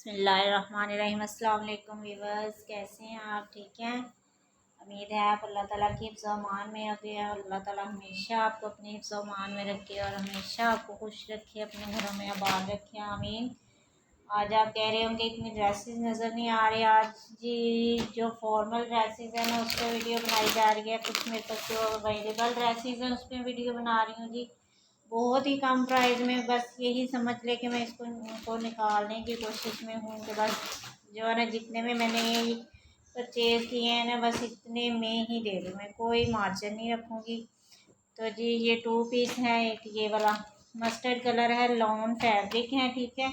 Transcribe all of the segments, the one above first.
बिस्मिल्लाहिर्रहमानिर्रहीम। अस्सलाम वालेकुम व्यूअर्स, कैसे हैं आप? ठीक हैं। उम्मीद है आप अल्लाह ताला की हिफ्ज़ व अमान में रखे। अल्लाह ताला हमेशा आपको अपने हिफ्ज़ व अमान में रखे और हमेशा आपको खुश रखे, अपने घरों में आबाद रखे, आमीन। आज आप कह रहे होंगे इतनी ड्रेसेस नज़र नहीं आ रही। आज जी जो फॉर्मल ड्रेसेस हैं ना उस पर वीडियो बनाई जा रही है। कुछ मेरे पास जो अवेलेबल ड्रेसेस हैं उस पर वीडियो बना रही हूँ जी, बहुत ही कम प्राइस में। बस यही समझ ले कि मैं इसको उनको निकालने की कोशिश में हूँ कि बस जो है ना जितने में मैंने ये परचेज़ किए हैं ना बस इतने में ही दे दूँ, मैं कोई मार्जिन नहीं रखूँगी। तो जी ये 2 पीस हैं। एक ये वाला मस्टर्ड कलर है, लॉन फैब्रिक है, ठीक है।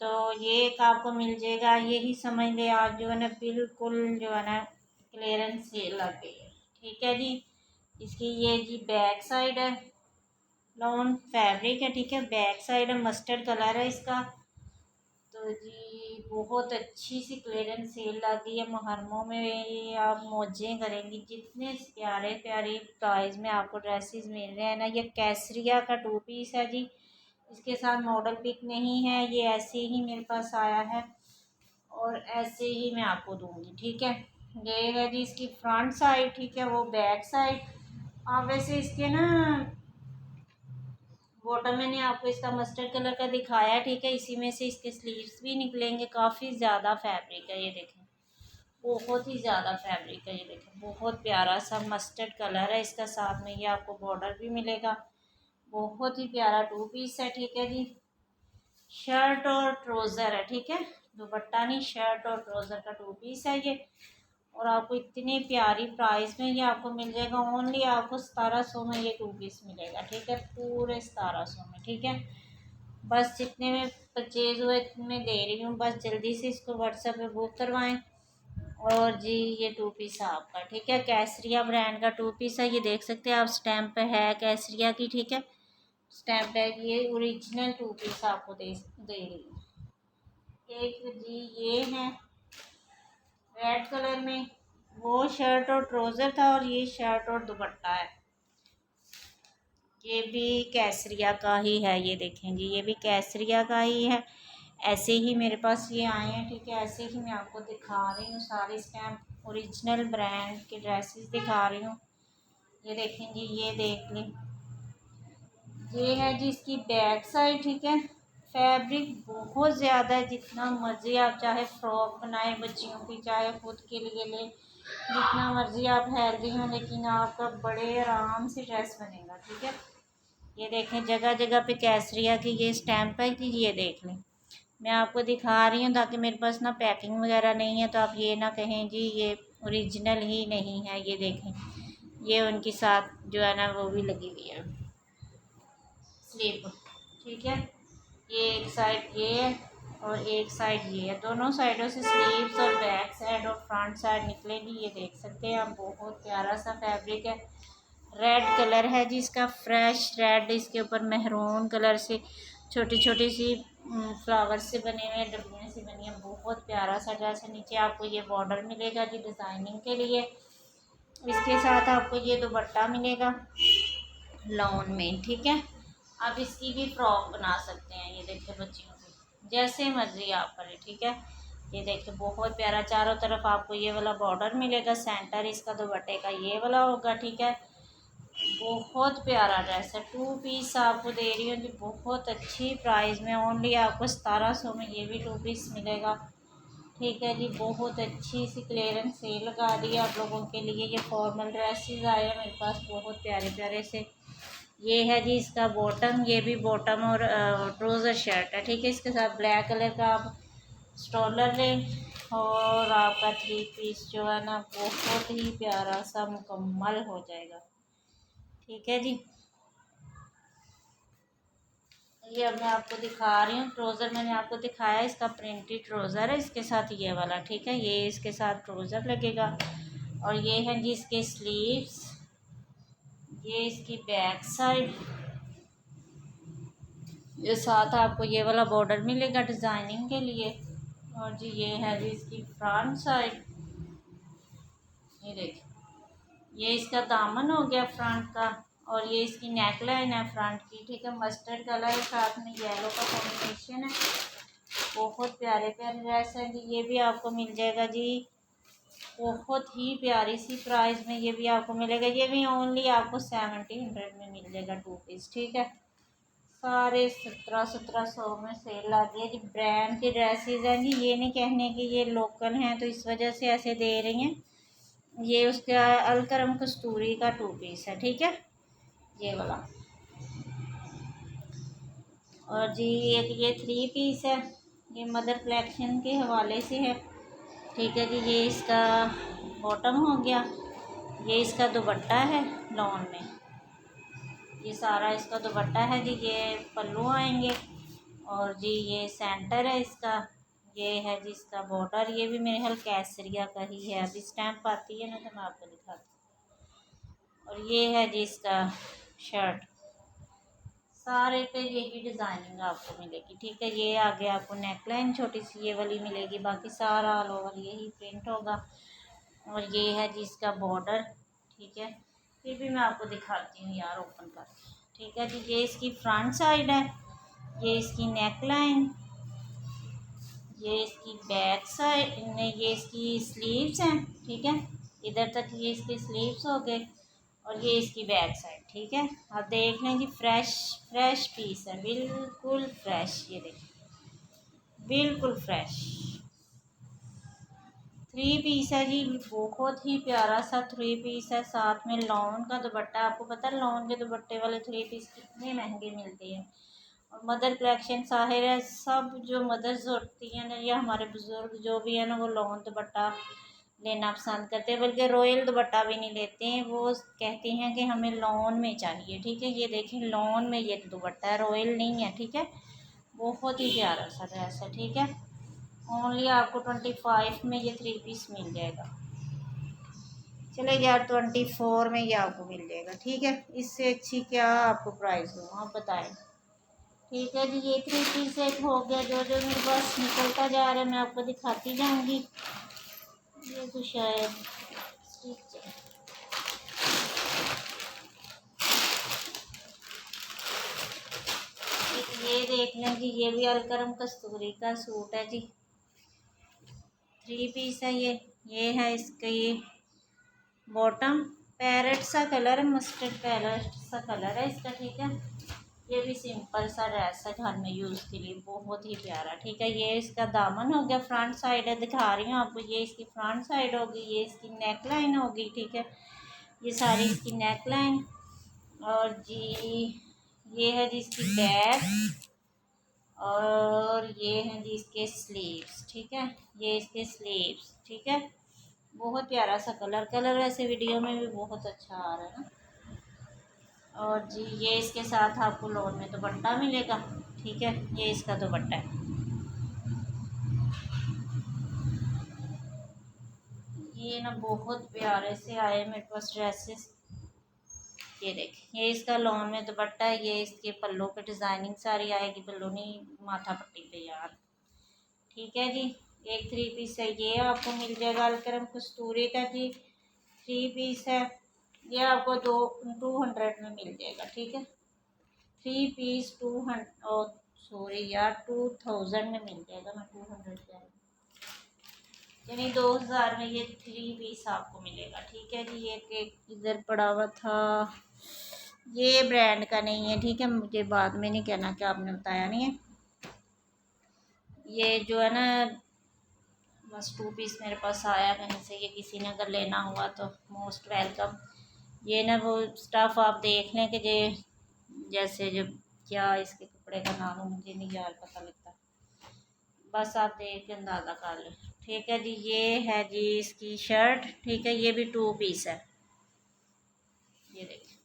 तो ये एक आपको मिल जाएगा, यही समझ ले आज जो है ना बिल्कुल जो है ना क्लियरेंस सेल लग गई है, ठीक है जी। इसकी ये जी बैक साइड है, लॉन फैब्रिक है, ठीक है। बैक साइड है, मस्टर्ड कलर है इसका। तो जी बहुत अच्छी सी क्लियरेंस सेल लगी है मुहर्रमों में, ये आप मौजें करेंगी। जितने प्यारे प्यारे प्राइस में आपको ड्रेसेस मिल रहे हैं ना। ये कैसरिया का 2 पीस है जी, इसके साथ मॉडल पिक नहीं है, ये ऐसे ही मेरे पास आया है और ऐसे ही मैं आपको दूंगी, ठीक है। ये है जी इसकी फ्रंट साइड, ठीक है। वो बैक साइड आप वैसे इसके ना बॉटम मैंने आपको इसका मस्टर्ड कलर का दिखाया है, ठीक है। इसी में से इसके स्लीव्स भी निकलेंगे। काफ़ी ज़्यादा फैब्रिक है, ये देखें, बहुत ही ज़्यादा फैब्रिक है। ये देखें बहुत प्यारा सा मस्टर्ड कलर है इसका, साथ में ये आपको बॉर्डर भी मिलेगा। बहुत ही प्यारा 2 पीस है, ठीक है जी। शर्ट और ट्राउज़र है, ठीक है। दुपट्टा नहीं, शर्ट और ट्राउज़र का 2 पीस है ये। और आपको इतनी प्यारी प्राइस में ये आपको मिल जाएगा। ओनली आपको 1700 में ये 2 पीस मिलेगा, ठीक है। पूरे 1700 में, ठीक है। बस जितने में परचेज़ हुए इतने दे रही हूँ, बस जल्दी से इसको व्हाट्सएप पे बुक करवाएं। और जी ये 2 पीस आपका, ठीक है। कैसरिया ब्रांड का 2 पीस है, ये देख सकते हैं आप, स्टैम्प है कैसरिया की, ठीक है। स्टैम्प है, ये ओरिजिनल 2 पीस आपको दे रही हूँ। एक जी ये है रेड कलर में, वो शर्ट और ट्राउज़र था और ये शर्ट और दुपट्टा है। ये भी कैसरिया का ही है, ये देखें जी, ये भी कैसरिया का ही है। ऐसे ही मेरे पास ये आए हैं, ठीक है। ऐसे ही मैं आपको दिखा रही हूँ, सारे स्टैम्प ओरिजिनल ब्रांड के ड्रेसेस दिखा रही हूँ। ये देखें जी, ये देख लें, ये है जी इसकी बैक साइड, ठीक है। फैब्रिक बहुत ज़्यादा है, जितना मर्ज़ी आप चाहे फ्रॉक बनाए बच्चियों की, चाहे खुद के लिए लें, जितना मर्ज़ी आप हेल्दी हों, लेकिन आपका बड़े आराम से ड्रेस बनेगा, ठीक है। ये देखें जगह जगह पे कैसरिया की ये स्टैम्प है कि ये देख लें। मैं आपको दिखा रही हूँ ताकि मेरे पास ना पैकिंग वगैरह नहीं है तो आप ये ना कहें जी ये ओरिजिनल ही नहीं है। ये देखें, ये उनके साथ जो है ना वो भी लगी हुई है स्लीव, ठीक है। ये एक साइड ये है और एक साइड ये है, दोनों साइडों से स्लीव्स और बैक साइड और फ्रंट साइड निकलेगी। ये देख सकते हैं आप, बहुत प्यारा सा फैब्रिक है। रेड कलर है जी इसका, फ्रेश रेड, इसके ऊपर मेहरून कलर से छोटी छोटी सी फ्लावर से बने हुए डबियाँ से बनी है। बहुत प्यारा सा ड्रेस है। नीचे आपको ये बॉर्डर मिलेगा जी डिज़ाइनिंग के लिए। इसके साथ आपको ये दुपट्टा मिलेगा लॉन में, ठीक है। आप इसकी भी फ्रॉक बना सकते हैं। ये देखिए बच्चियों की जैसे मर्जी आप करें, ठीक है। ये देखिए बहुत प्यारा, चारों तरफ आपको ये वाला बॉर्डर मिलेगा, सेंटर इसका दुपट्टे का ये वाला होगा, ठीक है। बहुत प्यारा ड्रेस है, 2 पीस आपको दे रही हूँ जी बहुत अच्छी प्राइस में। ओनली आपको 1700 में ये भी 2 पीस मिलेगा, ठीक है जी। बहुत अच्छी सी क्लियरेंस सेल लगा दी है आप लोगों के लिए। ये फॉर्मल ड्रेसेस आए हैं मेरे पास बहुत प्यारे प्यारे से। ये है जी इसका बॉटम, ये भी बॉटम और ट्राउज़र शर्ट है, ठीक है। इसके साथ ब्लैक कलर का आप स्टॉलर लें और आपका 3 पीस जो है ना बहुत ही प्यारा सा मुकम्मल हो जाएगा, ठीक है जी। ये अब मैं आपको दिखा रही हूँ, ट्राउज़र मैंने आपको दिखाया, इसका प्रिंटेड ट्राउज़र है, इसके साथ ये वाला, ठीक है। ये इसके साथ ट्राउज़र लगेगा और ये है जी इसके स्लीव्स, ये इसकी बैक साइड, ये साथ आपको ये वाला बॉर्डर मिलेगा डिज़ाइनिंग के लिए। और जी ये है जी इसकी फ्रंट साइड, ये देखिए, ये इसका दामन हो गया फ्रंट का और ये इसकी नेक लाइन है फ्रंट की, ठीक है। मस्टर्ड कलर है, साथ में येलो का कॉम्बिनेशन है। बहुत प्यारे प्यारे ड्रेस हैं जी। ये भी आपको मिल जाएगा जी बहुत ही प्यारी सी प्राइस में, ये भी आपको मिलेगा। ये भी ओनली आपको 1700 में मिल जाएगा 2 पीस, ठीक है। सारे 1700 में सेल आ गई है जी। ब्रांड के ड्रेसेस हैं जी, ये नहीं कहने कि ये लोकल हैं तो इस वजह से ऐसे दे रही हैं। ये उसका अलकरम कस्तूरी का 2 पीस है, ठीक है, ये वाला। और जी एक ये 3 पीस है, ये मदर कलेक्शन के हवाले से है, ठीक है जी। ये इसका बॉटम हो गया, ये इसका दुपट्टा है लॉन में, ये सारा इसका दुपट्टा है जी। ये पल्लू आएंगे और जी ये सेंटर है इसका, ये है जी इसका बॉर्डर। ये भी मेरे ख्याल केसरिया का ही है, अभी स्टैम्प आती है ना तो मैं आपको दिखाती हूँ। और ये है जी इसका शर्ट, सारे पे यही डिज़ाइनिंग आपको मिलेगी, ठीक है। ये आगे आपको नेकलाइन छोटी सी ये वाली मिलेगी, बाकी सारा ऑल ओवर यही प्रिंट होगा। और ये है जी इसका बॉर्डर, ठीक है। फिर भी मैं आपको दिखाती हूँ यार ओपन करके, ठीक है जी। ये इसकी फ्रंट साइड है, ये इसकी नेकलाइन, ये इसकी बैक साइड में, ये इसकी स्लीव्स हैं, ठीक है। इधर तक ये इसके स्लीव्स हो गए और ये इसकी बैक साइड, ठीक है। आप देख लें जी, फ्रेश फ्रेश पीस है, बिल्कुल फ्रेश, ये देखिए बिल्कुल फ्रेश 3 पीस है जी। बहुत ही प्यारा सा 3 पीस है, साथ में लॉन का दुपट्टा। आपको पता है लॉन के दुपट्टे वाले 3 पीस कितने महंगे मिलते हैं। और मदर कलेक्शन साहिर है, सब जो मदर्स होती हैं ना या हमारे बुज़ुर्ग जो भी है ना वो लॉन दुपट्टा लेना पसंद करते हैं, बल्कि रॉयल दुपट्टा भी नहीं लेते हैं। वो कहते हैं कि हमें लॉन में चाहिए, ठीक है। ये देखें लॉन में ये दुपट्टा है, रॉयल नहीं है, ठीक है। बहुत ही प्यारा सा ड्रेस है, ठीक है। ओनली आपको 25 में ये 3 पीस मिल जाएगा। चले यार 24 में ये आपको मिल जाएगा, ठीक है। इससे अच्छी क्या आपको प्राइस हो, आप बताएं, ठीक है जी। ये 3 पीस सेट हो गया, जो जो मेरे पास निकलता जा रहा है मैं आपको दिखाती जाऊंगी। ये तो शायद स्टिच है, ये देख लें जी। ये भी अलकरम कस्तूरी का सूट है जी, 3 पीस है ये है इसका ये बॉटम, पैरेट सा कलर है, मस्टर्ड पैरेट सा कलर है इसका, ठीक है। ये भी सिंपल सा ड्रेस है घर में यूज़ के लिए, बहुत ही प्यारा, ठीक है। ये इसका दामन हो गया, फ्रंट साइड है, दिखा रही हूँ आपको। ये इसकी फ्रंट साइड होगी, ये इसकी नेक लाइन होगी, ठीक है। ये सारी इसकी नेक लाइन। और जी ये है जी इसकी बैक, और ये हैं जी इसके स्लीव्स, ठीक है। ये इसके स्लीव्स, ठीक है। बहुत प्यारा सा कलर वैसे वीडियो में भी बहुत अच्छा आ रहा है ना। और जी ये इसके साथ आपको लोन में दुपट्टा मिलेगा, ठीक है। ये इसका दुपट्टा है, ये ना बहुत प्यारे से आए मेरे पास ड्रेसेस। ये देखें ये इसका लॉन में दुपट्टा है, ये इसके पल्लों पे डिज़ाइनिंग सारी आएगी, पल्लों नहीं माथा पट्टी पे यार, ठीक है जी। एक 3 पीस है, ये आपको मिल जाएगा अलकरम कस्तूरी का जी, 3 पीस है। ये आपको 200 में मिल जाएगा, ठीक है। 3 पीस 200, ओ सॉरी यार 2000 में मिल जाएगा, मैं 200 कह रही, यानी 2000 में ये 3 पीस आपको मिलेगा, ठीक है जी। ये केक इधर पड़ा हुआ था, ये ब्रांड का नहीं है, ठीक है। मुझे बाद में नहीं कहना कि आपने बताया नहीं है। ये जो है ना बस 2 पीस मेरे पास आया कहीं से, ये किसी ने अगर लेना हुआ तो मोस्ट वेलकम। ये ना वो स्टफ़ आप देख लें कि ये जैसे जो क्या इसके कपड़े का नाम है मुझे नहीं यार पता लगता, बस आप देख के अंदाज़ा कर लें, ठीक है जी। ये है जी इसकी शर्ट, ठीक है। ये भी 2 पीस है, ये देखिए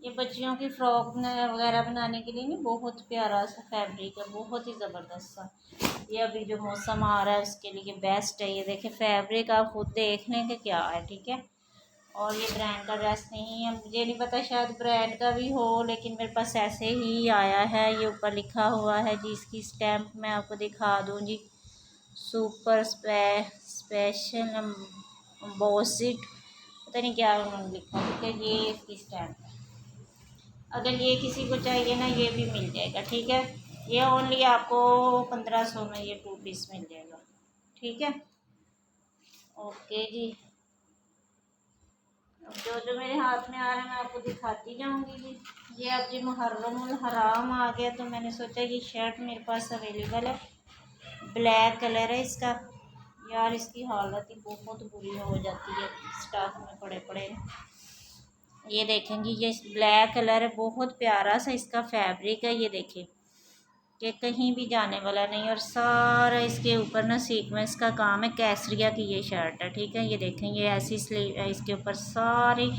ये बच्चियों की फ्रॉक वगैरह बनाने के लिए नहीं, बहुत प्यारा सा फैब्रिक है, बहुत ही ज़बरदस्त सा। ये अभी जो मौसम आ रहा है उसके लिए बेस्ट है। ये देखें फैब्रिक आप खुद देख लें कि क्या है, ठीक है। और ये ब्रांड का ड्रेस नहीं है, मुझे नहीं पता शायद ब्रांड का भी हो, लेकिन मेरे पास ऐसे ही आया है। ये ऊपर लिखा हुआ है जी, इसकी स्टैम्प मैं आपको दिखा दूँ जी, सुपर स्पेशल एम्बोस्ड, पता नहीं क्या उन्होंने लिखा, ठीक है। ये इसकी स्टैम्प है, अगर ये किसी को चाहिए ना ये भी मिल जाएगा, ठीक है। ये ओनली आपको 1500 में ये 2 पीस मिल जाएगा। ठीक है, ओके जी। अब जो जो मेरे हाथ में आ रहा है मैं आपको दिखाती जाऊंगी जी। ये अब जी मुहर्रमुल हराम आ गया तो मैंने सोचा ये शर्ट मेरे पास अवेलेबल है, ब्लैक कलर है इसका। यार इसकी हालत ही बहुत बुरी हो जाती है स्टॉक में पड़े पड़े। ये देखेंगे ये ब्लैक कलर है, बहुत प्यारा सा इसका फैब्रिक है। ये देखें कि कहीं भी जाने वाला नहीं, और सारा इसके ऊपर ना सीक्वेंस का काम है। कैसरिया की ये शर्ट है, ठीक है। ये देखें ये ऐसी स्लीव है, इसके ऊपर सारी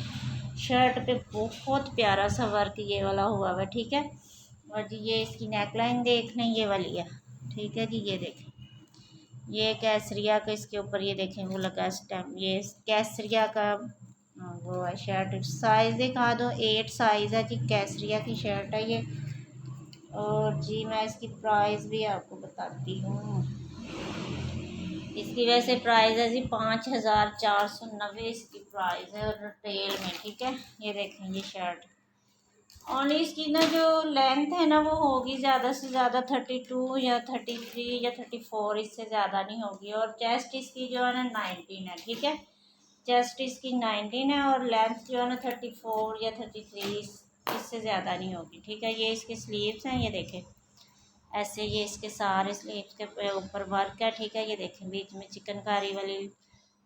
शर्ट पे बहुत प्यारा सा वर्क ये वाला हुआ हुआ है, ठीक है। और जी ये इसकी नेकलाइन देख लें, ये वाली है, ठीक है जी। ये देखें ये कैसरिया का इसके ऊपर ये देखें वो लगा स्टैम्प, ये कैसरिया का वो है शर्ट। साइज़ दिखा दो, 8 साइज़ है जी, कैसरिया की शर्ट है ये। और जी मैं इसकी प्राइस भी आपको बताती हूँ। इसकी वैसे प्राइस है जी 5490 इसकी प्राइस है और रिटेल में, ठीक है। ये देखें ये शर्ट ओनली इसकी ना जो लेंथ है ना वो होगी ज़्यादा से ज़्यादा 32 या 33 या 34, इससे ज़्यादा नहीं होगी। और चेस्ट इसकी जो है ना 19 है, ठीक है। चेस्ट इसकी 19 है और लेंथ जो है ना 34 या 33, इससे ज़्यादा नहीं होगी, ठीक है। ये इसके स्लीव्स हैं, ये देखें ऐसे ये इसके सारे स्लीव्स के ऊपर वर्क है, ठीक है। ये देखें बीच में चिकनकारी वाली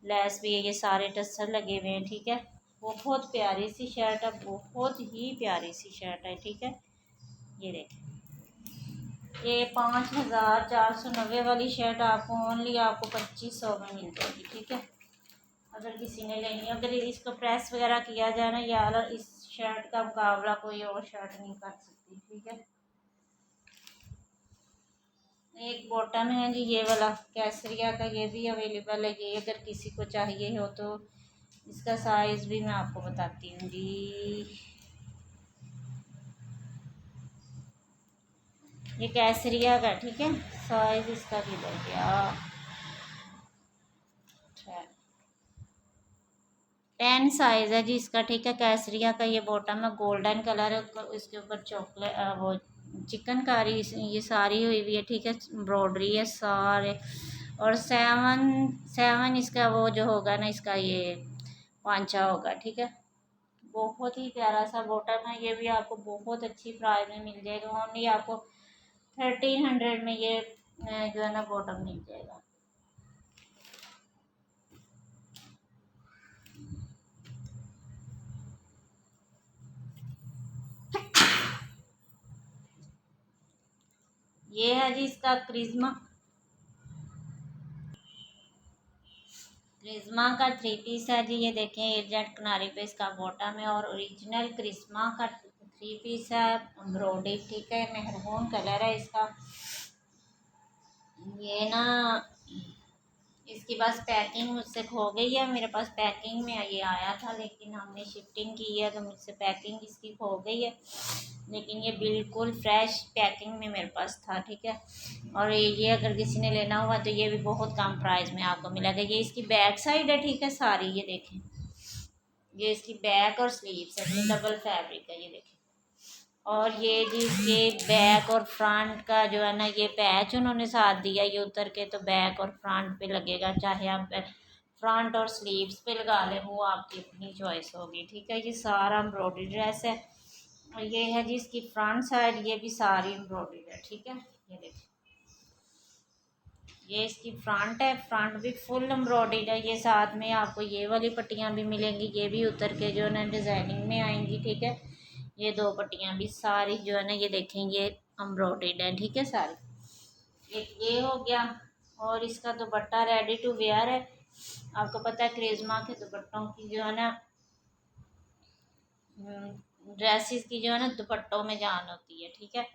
लेस भी है, ये सारे टस्सर लगे हुए हैं, ठीक है। बहुत प्यारी सी शर्ट है, बहुत ही प्यारी सी शर्ट है, ठीक है। ये देखें ये 5490 वाली शर्ट आपको ओनली आपको 2500 में मिल जाएगी, ठीक है। अगर किसी ने लेनी है, अगर इसको प्रेस वगैरह किया जाए ना यार, इस शर्ट का मुकाबला कोई और शर्ट नहीं कर सकती, ठीक है। एक बॉटम है जी ये वाला कैसरिया का, ये भी अवेलेबल है। ये अगर किसी को चाहिए हो तो इसका साइज़ भी मैं आपको बताती हूँ जी। ये कैसरिया का, ठीक है। साइज़ इसका भी लग गया 10 साइज़ है जी इसका, ठीक है। कैसरिया का ये बॉटम है, गोल्डन कलर है, इसके ऊपर चॉकलेट वो चिकनकारी ये सारी हुई हुई है, ठीक है। एम्ब्रॉयडरी है सारे। और 7 इसका वो जो होगा ना इसका ये पांचा होगा, ठीक है। बहुत ही प्यारा सा बॉटम है, ये भी आपको बहुत अच्छी प्राइस में मिल जाएगा। ओनली आपको 1300 में ये जो है ना बॉटम मिल जाएगा। ये है जी इसका क्रिस्मा का 3 पीस है जी। ये देखें एजेंट किनारे पे इसका बॉटम है और ओरिजिनल क्रिस्मा का 3 पीस है, एम्ब्रॉयडरी, ठीक है। मेहरून कलर है इसका। ये ना इसकी बस पैकिंग मुझसे खो गई है, मेरे पास पैकिंग में ये आया था लेकिन हमने शिफ्टिंग की है तो मुझसे पैकिंग इसकी खो गई है। लेकिन ये बिल्कुल फ्रेश पैकिंग में मेरे पास था, ठीक है। और ये अगर किसी ने लेना हुआ तो ये भी बहुत कम प्राइस में आपको मिलेगा। ये इसकी बैक साइड है, ठीक है सारी। ये देखें ये इसकी बैक और स्लीव्स है, ये डबल फैब्रिक है, ये देखें। और ये जी इसके बैक और फ्रंट का जो है ना ये पैच उन्होंने साथ दिया, ये उतर के तो बैक और फ्रंट पे लगेगा, चाहे आप फ्रंट और स्लीव्स पे लगा लें, वो आपकी अपनी चॉइस होगी, ठीक है। ये सारा एम्ब्रॉयडरी ड्रेस है। और ये है जी इसकी फ्रंट साइड, ये भी सारी एम्ब्रॉयडरी है, ठीक है। ये देखिए ये इसकी फ्रंट है, फ्रंट भी फुल एम्ब्रॉयडर्ड है। ये साथ में आपको ये वाली पट्टियाँ भी मिलेंगी, ये भी उतर के जो है ना डिज़ाइनिंग में आएंगी, ठीक है। ये 2 पट्टियाँ भी सारी जो है ना ये देखें ये एम्ब्रॉयडर्ड है, ठीक है सारी। एक ये हो गया। और इसका दुपट्टा रेडी टू वेयर है। आपको पता है क्रिस्मा के दुपट्टों की जो है ना ड्रेसेस की जो है ना दुपट्टों में जान होती है, ठीक है।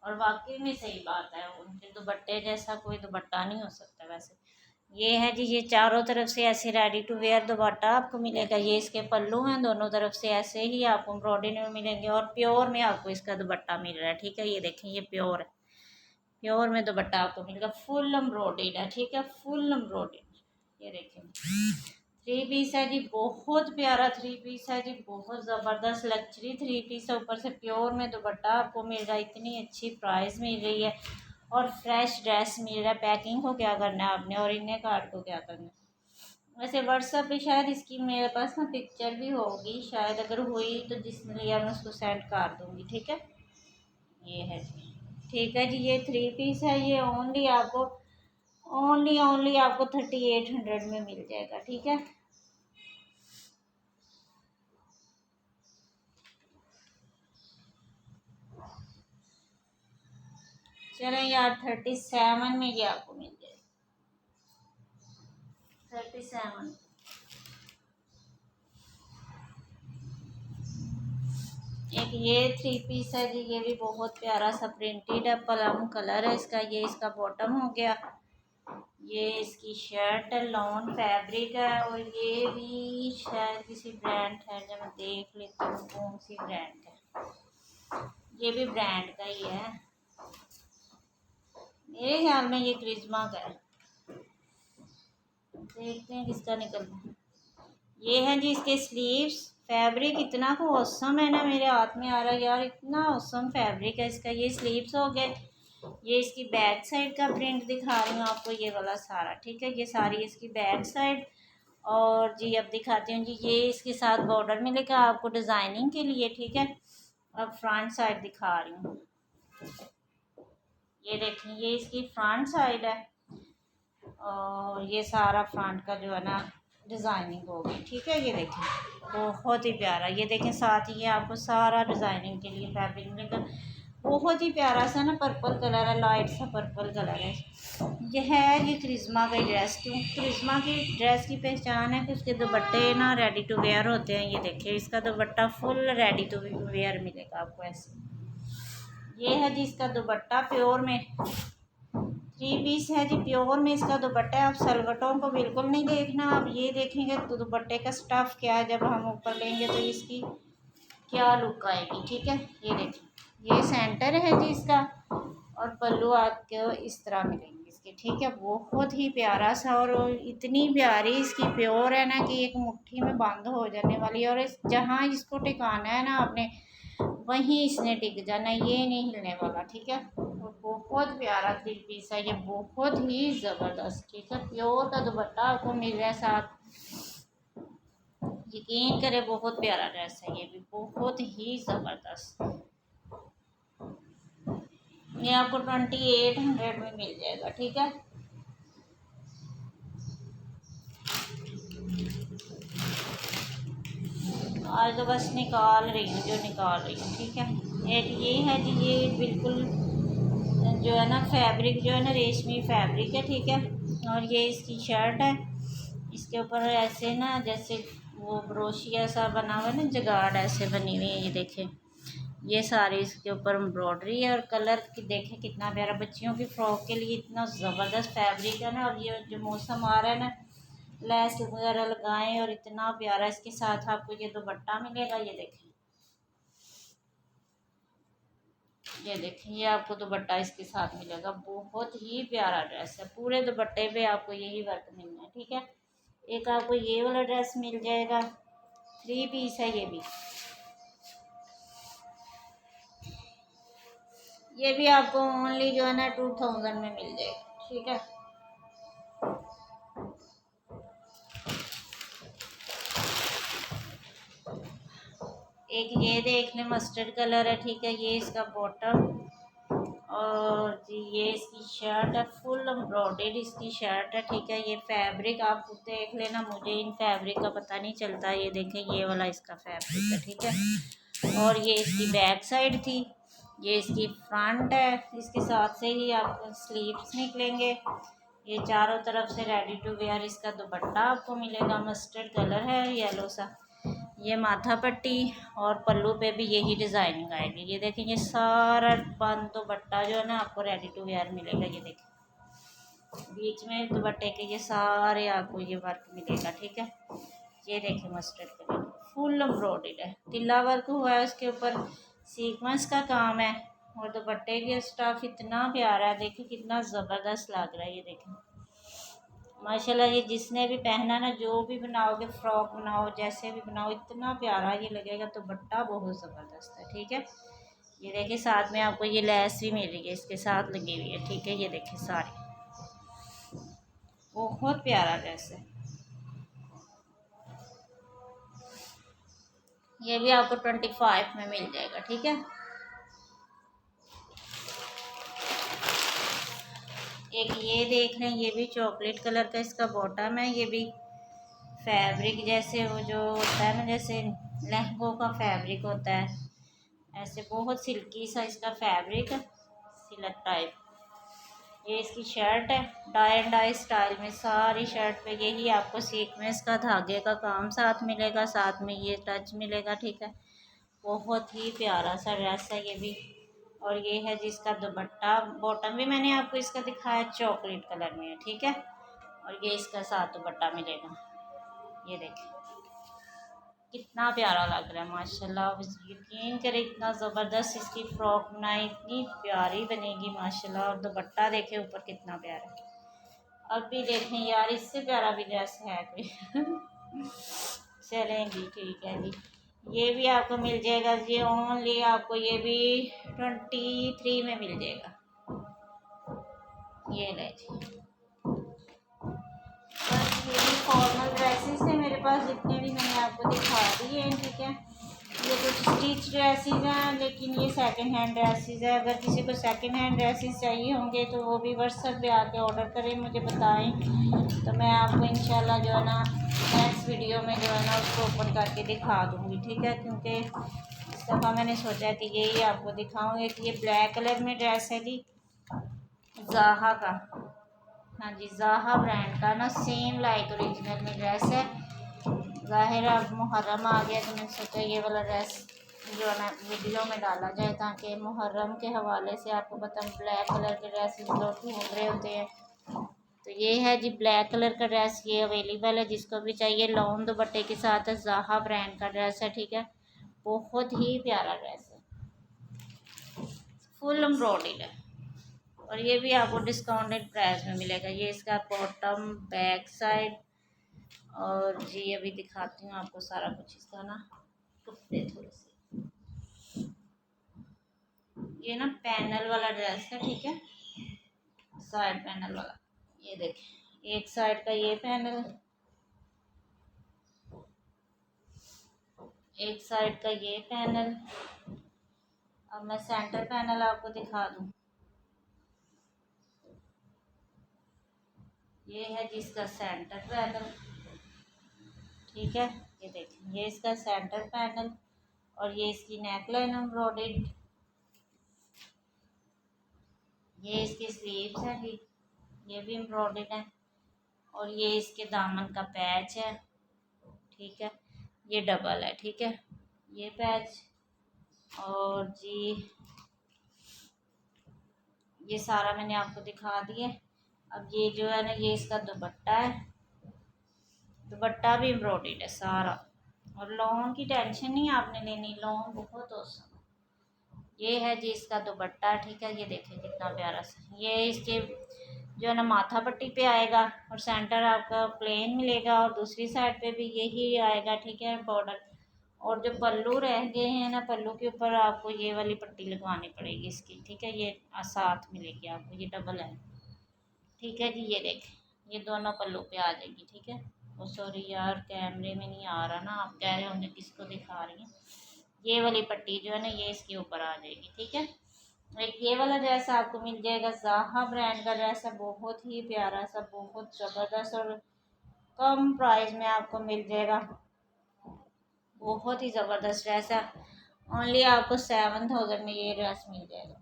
और वाकई में सही बात है, उनके दुपट्टे जैसा कोई दुपट्टा नहीं हो सकता वैसे। ये है जी ये चारों तरफ से ऐसे रेडी टू वेयर दुपट्टा आपको मिलेगा। ये इसके पल्लू हैं, दोनों तरफ से ऐसे ही आपको एम्ब्रॉयडरी में मिलेंगे और प्योर में आपको इसका दुपट्टा मिल रहा है, ठीक है। ये देखें ये प्योर है, प्योर में दुपट्टा आपको मिलेगा, फुल एम्ब्रॉयडर्ड है, ठीक है, फुल एम्ब्रॉयडर्ड। ये देखें थ्री पीस है जी, बहुत प्यारा थ्री पीस है जी, बहुत ज़बरदस्त लग्जरी थ्री पीस है। ऊपर से प्योर में दुपट्टा आपको मिल रहा है, इतनी अच्छी प्राइस मिल रही है और फ्रेश ड्रेस मिल रहा है। पैकिंग को क्या करना है आपने और इन्हें कार्ड को क्या करना है। वैसे व्हाट्सएप पे शायद इसकी मेरे पास ना पिक्चर भी होगी, शायद अगर हुई तो जिसने लिया मैं उसको सेंड कर दूँगी, ठीक है। ये है जी, ठीक है जी, ये थ्री पीस है, ये ओनली आपको 3800 में मिल जाएगा, ठीक है। चलें यार 37 में ये आपको मिल जाएगा, 37। एक ये थ्री पीस है जी, ये भी बहुत प्यारा सा प्रिंटेड है, प्लम कलर है इसका। ये इसका बॉटम हो गया, ये इसकी शर्ट है, लॉन फैब्रिक है और ये भी शायद किसी ब्रांड है, जब मैं देख लेती हूँ कौन सी ब्रांड है। ये भी ब्रांड का ही है, मेरे ख्याल में ये क्रिज्मा का है। देखते हैं किसका निकलता है। ये है जी इसके स्लीव्स, फैब्रिक इतना को औसम है ना, मेरे हाथ में आ रहा है यार, इतना औसम फैब्रिक है इसका। ये स्लीव्स हो गए, ये इसकी बैक साइड का प्रिंट दिखा रही हूँ आपको, ये वाला सारा, ठीक है। ये सारी इसकी बैक साइड। और जी अब दिखाती हूँ जी, ये इसके साथ बॉर्डर मिलेगा आपको डिज़ाइनिंग के लिए, ठीक है। अब फ्रंट साइड दिखा रही हूँ, ये देखें, ये इसकी फ्रंट साइड है और ये सारा फ्रंट का जो है ना डिज़ाइनिंग होगी, ठीक है। ये देखें बहुत ही प्यारा, ये देखें साथ ही ये आपको सारा डिज़ाइनिंग के लिए फैब्रिक मिलेगा। बहुत ही प्यारा सा ना पर्पल कलर है, लाइट सा पर्पल कलर है। ये है ये क्रिज्मा की ड्रेस। क्यों क्रिज्मा की ड्रेस की पहचान है कि उसके दुपट्टे ना रेडी टू वेयर होते हैं। ये देखिए इसका dupatta full ready to wear मिलेगा आपको ऐसे। ये है जी इसका दुपट्टा प्योर में, थ्री पीस है जी, प्योर में इसका दुपट्टा है। आप सलवटों को बिल्कुल नहीं देखना, आप ये देखेंगे तो दुपट्टे का स्टफ़ क्या है, जब हम ऊपर लेंगे तो इसकी क्या लुक आएगी, ठीक है। ये देखिए ये सेंटर है जी इसका और पल्लू आपको इस तरह मिलेंगे इसके, ठीक है। बहुत ही प्यारा सा और इतनी प्यारी इसकी प्योर है ना कि एक मुट्ठी में बंद हो जाने वाली है। और इस जहाँ इसको टिकाना है ना आपने, वहीं इसने टिक जाना, ये नहीं हिलने वाला, ठीक है। और बहुत प्यारा थ्री पीस है ये, बहुत ही ज़बरदस्त, ठीक है। प्योर का दुपट्टा आपको मिल रहा है साथ, यकीन करें बहुत प्यारा ड्रेस है ये भी, बहुत ही ज़बरदस्त। ये आपको 2800 में मिल जाएगा, ठीक है। आज तो बस निकाल रही हूँ जो निकाल रही हूँ, ठीक है। एक ये है जी, ये बिल्कुल जो है ना फैब्रिक जो है ना रेशमी फैब्रिक है, ठीक है। और ये इसकी शर्ट है, इसके ऊपर ऐसे ना जैसे वो ब्रोशिया सा बना हुआ है ना, जगाड़ ऐसे बनी हुई है, ये देखें। ये सारी इसके ऊपर एम्ब्रॉयडरी है और कलर की देखें कितना प्यारा, बच्चियों की फ्रॉक के लिए इतना ज़बरदस्त फैब्रिक है ना। और ये जो मौसम आ रहा है ना, लेस वगैरह लगाएं और इतना प्यारा इसके साथ आपको ये दुपट्टा मिलेगा। ये देखें, ये देखें, ये आपको दुपट्टा इसके साथ मिलेगा। बहुत ही प्यारा ड्रेस है, पूरे दुपट्टे पे आपको यही वर्क मिलना है, ठीक है। एक आपको ये वाला ड्रेस मिल जाएगा, थ्री पीस है ये भी, ये भी आपको ओनली जो है ना 2000 में मिल जाएगा, ठीक है। एक ये देख लें मस्टर्ड कलर है, ठीक है। ये इसका बॉटम और जी ये इसकी शर्ट है, फुल एम्ब्रॉयडेड इसकी शर्ट है, ठीक है। ये फैब्रिक आप खुद देख लेना, मुझे इन फैब्रिक का पता नहीं चलता। ये देखें ये वाला इसका फैब्रिक है, ठीक है। और ये इसकी बैक साइड थी, ये इसकी फ्रंट है। इसके साथ से ही आपको स्लीव्स निकलेंगे। ये चारों तरफ से रेडी टू वेयर इसका दुपट्टा आपको मिलेगा, मस्टर्ड कलर है येलो सा। ये माथा पट्टी और पल्लू पे भी यही डिज़ाइनिंग आएगी। ये देखें ये सारा बंद दुपट्टा जो है ना आपको रेडी टू वेयर मिलेगा। ये देखें बीच में दुपट्टे के ये सारे आपको ये वर्क मिलेगा, ठीक है। ये देखें मस्टर्ड कलर फुल एम्ब्रॉयडर्ड है, तिल्ला वर्क हुआ है उसके ऊपर, सीक्वेंस का काम है और दुपट्टे के स्टफ इतना प्यारा है, देखिए कितना ज़बरदस्त लग रहा है। ये देखें माशाल्लाह ये जिसने भी पहना ना, जो भी बनाओगे, फ्रॉक बनाओ, जैसे भी बनाओ, इतना प्यारा ये लगेगा। तो दुपट्टा बहुत ज़बरदस्त है, ठीक है। ये देखिए साथ में आपको ये लेस भी मिल रही है, इसके साथ लगी हुई है, ठीक है। ये देखिए सारी बहुत प्यारा ड्रेस है। ये भी आपको 25 में मिल जाएगा, ठीक है। एक ये देख रहे हैं, ये भी चॉकलेट कलर का इसका बॉटम है। ये भी फैब्रिक जैसे वो जो होता है ना, जैसे लहंगों का फैब्रिक होता है, ऐसे बहुत सिल्की सा इसका फैब्रिक है, सिल्क टाइप। ये इसकी शर्ट है, डाई एंड डाई स्टाइल में। सारी शर्ट पे यही आपको सीक्वेंस का धागे का काम साथ मिलेगा, साथ में ये टच मिलेगा, ठीक है। बहुत ही प्यारा सा ड्रेस है ये भी। और ये है जिसका दुपट्टा, बॉटम भी मैंने आपको इसका दिखाया, चॉकलेट कलर में है, ठीक है। और ये इसका साथ दुपट्टा मिलेगा। ये देखिए कितना प्यारा लग रहा है माशाल्लाह। आप यकीन करें इतना ज़बरदस्त इसकी फ्रॉक बनाई, इतनी प्यारी बनेगी माशाल्लाह। और दुपट्टा देखें ऊपर कितना प्यारा है। अब भी देखें यार, इससे प्यारा भी ड्रेस है कोई चलेंगी, ठीक है जी। ये भी आपको मिल जाएगा जी, ओनली आपको ये भी 23 में मिल जाएगा। ये ले जी, बस ये भी फॉर्मल ड्रेसेस थे मेरे पास, जितने भी मैंने आपको दिखा दिए हैं, ठीक है। ये कुछ स्टिच ड्रेसेस हैं, लेकिन ये सेकंड हैंड ड्रेसेस है। अगर किसी को सेकंड हैंड ड्रेसेस चाहिए होंगे तो वो भी व्हाट्सएप पे आके ऑर्डर करें, मुझे बताएं, तो मैं आपको इंशाल्लाह जो है ना नेक्स्ट वीडियो में जो है ना उसको ओपन करके दिखा दूँगी, ठीक है। क्योंकि इस दफ़ा मैंने सोचा कि यही आपको दिखाऊँ। एक ये ब्लैक कलर में ड्रेस है जी, ज़ाहा का, हाँ जी, ज़ाहा ब्रांड का ना, सेम लाइक ओरिजिनल में ड्रेस है। ज़ाहिर अब मुहर्रम आ गया तो मैंने सोचा ये वाला ड्रेस जो है ना वीडियो में डाला जाए, ताकि मुहर्रम के हवाले से आपको पता ब्लैक कलर के ड्रेस लोग ढूंढ रहे होते हैं। तो ये है जी ब्लैक कलर का ड्रेस, ये अवेलेबल है, जिसको भी चाहिए। लॉन्ग दुपट्टे के साथ है, ज़ाहा ब्रांड का ड्रेस है, ठीक है। बहुत ही प्यारा ड्रेस है, फुल एम्ब्रॉयडर्ड है। और ये भी आपको डिस्काउंटेड प्राइस में मिलेगा। ये इसका बॉटम, बैक साइड, और जी अभी दिखाती हूँ आपको सारा कुछ इसका ना, कपड़े थोड़े से। ये ना पैनल वाला ड्रेस है, ठीक है, साइड पैनल वाला। ये देखिए एक साइड का ये पैनल, एक साइड का ये पैनल। अब मैं सेंटर पैनल आपको दिखा दूँ। ये है जिसका सेंटर पैनल, ठीक है। ये देखिए ये इसका सेंटर पैनल, और ये इसकी नेकलाइन एम्ब्रॉयडर्ड, ये इसकी स्लीव्स है जी, ये भी एम्ब्रॉयडर्ड है। और ये इसके दामन का पैच है, ठीक है। ये डबल है, ठीक है, ये पैच। और जी ये सारा मैंने आपको दिखा दिया। अब ये जो है ना, ये इसका दुपट्टा है, दुपट्टा भी एम्ब्रॉयडर्ड है सारा। और लॉन की टेंशन नहीं आपने लेनी, लॉन बहुत औसम। ये है जी इसका दुपट्टा, ठीक है। ये देखें कितना प्यारा सा, ये इसके जो है ना माथा पट्टी पे आएगा, और सेंटर आपका प्लेन मिलेगा, और दूसरी साइड पे भी यही आएगा, ठीक है, बॉर्डर। और जो पल्लू रह गए हैं ना, पल्लू के ऊपर आपको ये वाली पट्टी लगवानी पड़ेगी इसकी, ठीक है। ये साथ मिलेगी आपको, ये डबल है, ठीक है जी। ये देखें ये दोनों पल्लू पे आ जाएगी, ठीक है। वो सॉरी यार कैमरे में नहीं आ रहा ना, आप कह रहे होंगे किसको दिखा रही हैं। ये वाली पट्टी जो है ना ये इसके ऊपर आ जाएगी, ठीक है। एक ये वाला ड्रेस आपको मिल जाएगा, ज़ाहा ब्रांड का ड्रेस है, बहुत ही प्यारा सा, बहुत ज़बरदस्त, और कम प्राइस में आपको मिल जाएगा। बहुत ही ज़बरदस्त ड्रेस है, ओनली आपको 7000 में ये ड्रेस मिल जाएगा।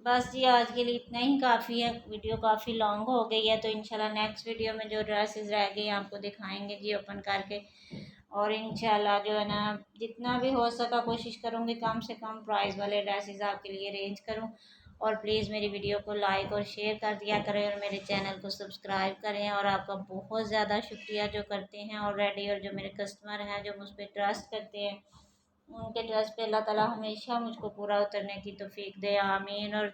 बस जी आज के लिए इतना ही काफ़ी है, वीडियो काफ़ी लॉन्ग हो गई है। तो इंशाल्लाह नेक्स्ट वीडियो में जो ड्रेसेस रह गई आपको दिखाएंगे जी ओपन करके। और इंशाल्लाह जो है ना जितना भी हो सका कोशिश करूँगी कम से कम प्राइस वाले ड्रेसेस आपके लिए अरेंज करूँ। और प्लीज़ मेरी वीडियो को लाइक और शेयर कर दिया करें, और मेरे चैनल को सब्सक्राइब करें। और आपका बहुत ज़्यादा शुक्रिया जो करते हैं ऑलरेडी, और जो मेरे कस्टमर हैं जो मुझ पर ट्रस्ट करते हैं, उनके ट्रस्ट पे अल्लाह ताला हमेशा मुझको पूरा उतरने की तौफीक दे, आमीन। और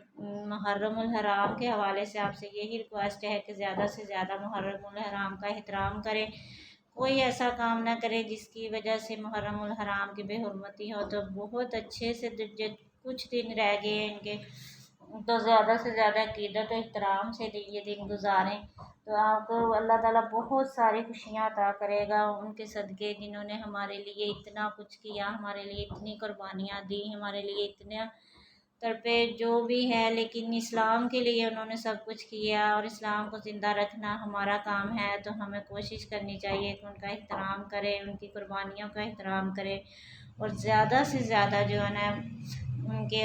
मुहर्रमुल हराम के हवाले से आपसे यही रिक्वेस्ट है कि ज़्यादा से ज़्यादा मुहर्रमुल हराम का एहतराम करें। कोई ऐसा काम ना करे जिसकी वजह से मुहर्रमुल हराम की बेहुरमती हो। तो बहुत अच्छे से कुछ दिन रह गए इनके, तो ज़्यादा से ज़्यादा अक़ीदत एहतराम से ये दिन गुजारें, तो आपको अल्लाह ताला बहुत सारी खुशियाँ अता करेगा उनके सदक़े, जिन्होंने हमारे लिए इतना कुछ किया, हमारे लिए इतनी कुर्बानियाँ दी, हमारे लिए इतने तरपे जो भी है, लेकिन इस्लाम के लिए उन्होंने सब कुछ किया और इस्लाम को ज़िंदा रखना हमारा काम है। तो हमें कोशिश करनी चाहिए कि उनका एहतराम करें, उनकी कुर्बानियों का एहतराम करें और ज़्यादा से ज़्यादा जो है ना उनके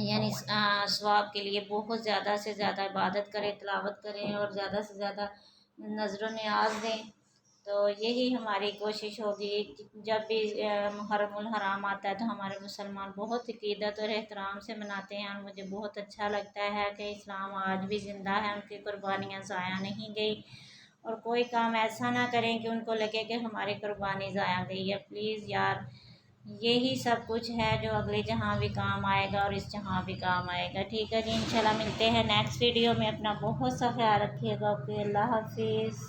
यानी सवाब के लिए बहुत ज़्यादा से ज़्यादा इबादत करें, तिलावत करें और ज़्यादा से ज़्यादा नज़र न्याज दें। तो यही हमारी कोशिश होगी। जब भी मुहर्रमुल हराम आता है तो हमारे मुसलमान बहुत अक़ीदत और एहतराम से मनाते हैं और मुझे बहुत अच्छा लगता है कि इस्लाम आज भी ज़िंदा है, उनकी कुर्बानियाँ ज़ाया नहीं गई। और कोई काम ऐसा ना करें कि उनको लगे कि हमारी कुर्बानी ज़ाया गई है। प्लीज़ यार, यही सब कुछ है जो अगले जहाँ भी काम आएगा और इस जहाँ भी काम आएगा। ठीक है जी, इंशाल्लाह मिलते हैं नेक्स्ट वीडियो में। अपना बहुत सा ख्याल रखिएगा। ओके, अल्लाह हाफिज़।